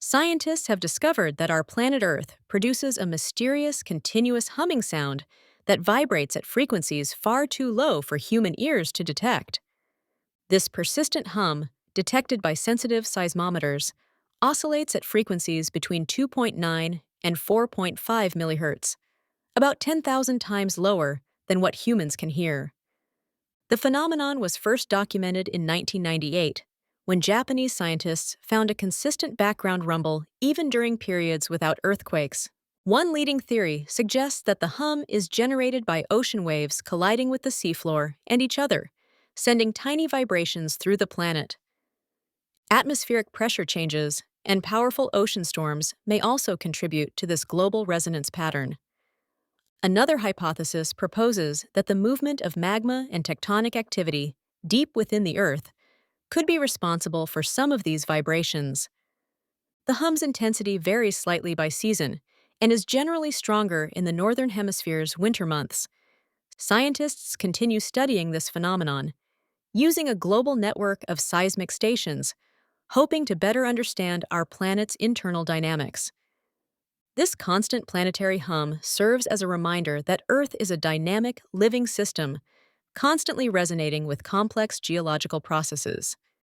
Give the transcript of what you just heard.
Scientists have discovered that our planet Earth produces a mysterious, continuous humming sound that vibrates at frequencies far too low for human ears to detect. This persistent hum, detected by sensitive seismometers, oscillates at frequencies between 2.9 and 4.5 MHz, about 10,000 times lower than what humans can hear. The phenomenon was first documented in 1998, when Japanese scientists found a consistent background rumble even during periods without earthquakes. One leading theory suggests that the hum is generated by ocean waves colliding with the seafloor and each other, sending tiny vibrations through the planet. Atmospheric pressure changes and powerful ocean storms may also contribute to this global resonance pattern. Another hypothesis proposes that the movement of magma and tectonic activity deep within the Earth could be responsible for some of these vibrations. The hum's intensity varies slightly by season and is generally stronger in the Northern Hemisphere's winter months. Scientists continue studying this phenomenon, using a global network of seismic stations, hoping to better understand our planet's internal dynamics. This constant planetary hum serves as a reminder that Earth is a dynamic, living system, constantly resonating with complex geological processes.